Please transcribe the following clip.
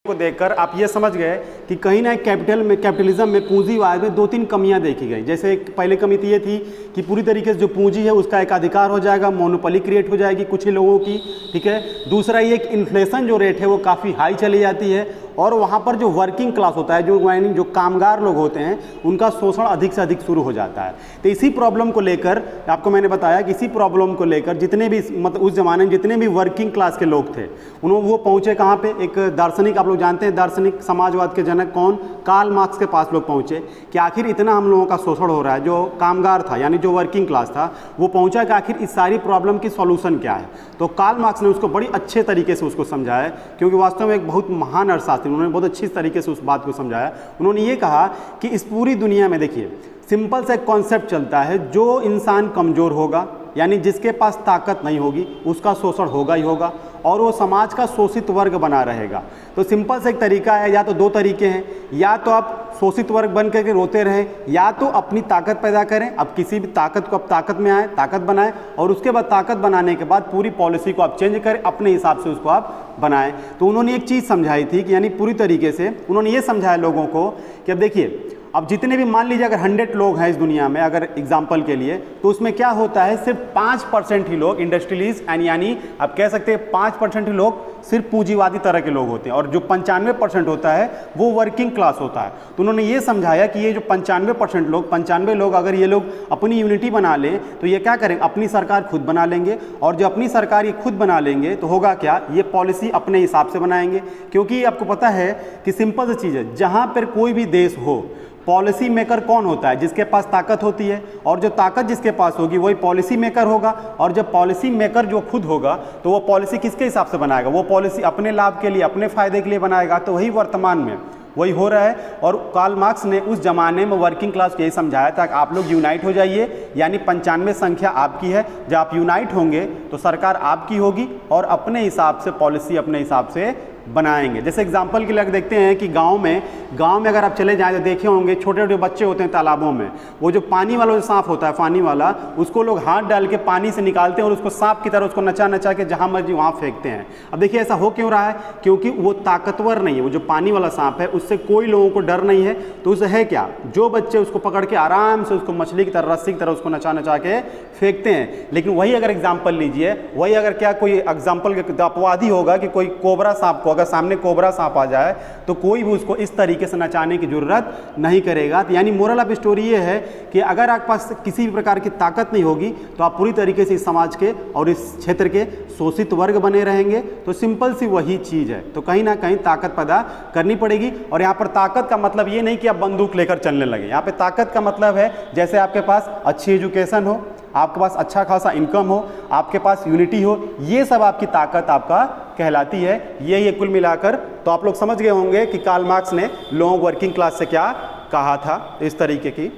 को देखकर आप ये समझ गए कि कहीं ना कैपिटलिज्म में पूंजीवाद में 2-3 कमियां देखी गई। जैसे पहले कमी तो ये थी कि पूरी तरीके से जो पूंजी है उसका एक अधिकार हो जाएगा, मोनोपोली क्रिएट हो जाएगी कुछ ही लोगों की, ठीक है। दूसरा ये कि इन्फ्लेशन जो रेट है वो काफ़ी हाई चली जाती है और वहाँ पर जो वर्किंग क्लास होता है, जो कामगार लोग होते हैं, उनका शोषण अधिक से अधिक शुरू हो जाता है। तो इसी प्रॉब्लम को लेकर आपको मैंने बताया कि इसी प्रॉब्लम को लेकर जितने भी मतलब उस ज़माने में जितने भी वर्किंग क्लास के लोग थे वो पहुँचे कहाँ पे, एक दार्शनिक, आप लोग जानते हैं दार्शनिक समाजवाद के जनक कौन, कार्ल मार्क्स के पास लोग पहुँचे कि आखिर इतना हम लोगों का शोषण हो रहा है। जो कामगार था यानी जो वर्किंग क्लास था वो पहुँचा कि आखिर इस सारी प्रॉब्लम की सॉल्यूशन क्या है। तो कार्ल मार्क्स ने उसको बड़ी अच्छे तरीके से उसको समझाया, क्योंकि वास्तव में एक बहुत महान अर्थशास्त्री, उन्होंने बहुत अच्छी तरीके से उस बात को समझाया। उन्होंने ये कहा कि इस पूरी दुनिया में देखिए सिंपल सा एक कॉन्सेप्ट चलता है, जो इंसान कमज़ोर होगा यानी जिसके पास ताकत नहीं होगी उसका शोषण होगा ही होगा और वो समाज का शोषित वर्ग बना रहेगा। तो सिंपल से एक तरीका है, या तो 2 तरीके हैं, या तो आप शोषित वर्ग बन करके रोते रहें, या तो अपनी ताकत पैदा करें, अब किसी भी ताकत को आप ताकत में आए, ताकत बनाएं और उसके बाद ताकत बनाने के बाद पूरी पॉलिसी को आप चेंज करें, अपने हिसाब से उसको आप बनाएं। तो उन्होंने एक चीज़ समझाई थी कि यानी पूरी तरीके से उन्होंने ये समझाया लोगों को कि अब देखिए, अब जितने भी मान लीजिए अगर 100 लोग हैं इस दुनिया में, अगर एग्जाम्पल के लिए, तो उसमें क्या होता है, सिर्फ 5% ही लोग इंडस्ट्रियलिस्ट यानी आप कह सकते हैं 5% ही लोग सिर्फ पूंजीवादी तरह के लोग होते हैं और जो 95% होता है वो वर्किंग क्लास होता है। तो उन्होंने ये समझाया कि ये जो 95 लोग अगर ये लोग अपनी यूनिटी बना लें तो ये क्या करेंगे, अपनी सरकार खुद बना लेंगे और जो अपनी सरकार ये खुद बना लेंगे तो होगा क्या, ये पॉलिसी अपने हिसाब से बनाएंगे। क्योंकि आपको पता है कि सिंपल सी चीज़ है, जहाँ पर कोई भी देश हो, पॉलिसी मेकर कौन होता है, जिसके पास ताकत होती है, और जो ताकत जिसके पास होगी वही पॉलिसी मेकर होगा। और जब पॉलिसी मेकर जो खुद होगा तो वो पॉलिसी किसके हिसाब से बनाएगा, वो पॉलिसी अपने लाभ के लिए, अपने फायदे के लिए बनाएगा। तो वही वर्तमान में वही हो रहा है। और कार्ल मार्क्स ने उस जमाने में वर्किंग क्लास को यही समझाया था कि आप लोग यूनाइट हो जाइए, यानी 95 संख्या आपकी है, जब आप यूनाइट होंगे तो सरकार आपकी होगी और अपने हिसाब से पॉलिसी अपने हिसाब से बनाएंगे। जैसे एग्जांपल के लिए देखते हैं कि गांव में अगर आप चले जाएं तो देखे होंगे छोटे छोटे बच्चे होते हैं तालाबों में, वो जो पानी वाला जो सांप होता है, पानी वाला, उसको लोग हाथ डाल के पानी से निकालते हैं और उसको सांप की तरह उसको नचा नचा के जहां मर्जी वहां फेंकते हैं। अब देखिए ऐसा हो क्यों रहा है, क्योंकि वो ताकतवर नहीं है, वो जो पानी वाला सांप है उससे कोई लोगों को डर नहीं है। तो उसे है क्या, जो बच्चे उसको पकड़ के आराम से उसको मछली की तरह, रस्सी की तरह उसको नचा नचा के फेंकते हैं। लेकिन वही अगर एग्जाम्पल लीजिए, वही अगर क्या कोई एग्जाम्पल के अपवादी होगा कि कोई कोबरा सांप को, अगर सामने कोबरा सांप आ जाए तो कोई भी उसको इस तरीके से नचाने की जरूरत नहीं करेगा। तो यानी मोरल ऑफ स्टोरी ये है कि अगर आपके पास किसी भी प्रकार की ताकत नहीं होगी तो आप पूरी तरीके से इस समाज के और इस क्षेत्र के शोषित वर्ग बने रहेंगे। तो सिंपल सी वही चीज़ है। तो कहीं ना कहीं ताकत पैदा करनी पड़ेगी। और यहाँ पर ताकत का मतलब ये नहीं कि आप बंदूक लेकर चलने लगे, यहाँ पे ताकत का मतलब है जैसे आपके पास अच्छी एजुकेशन हो, आपके पास अच्छा खासा इनकम हो, आपके पास यूनिटी हो, ये सब आपकी ताकत आपका कहलाती है। ये कुल मिलाकर तो आप लोग समझ गए होंगे कि कार्ल मार्क्स ने लोगों वर्किंग क्लास से क्या कहा था, इस तरीके की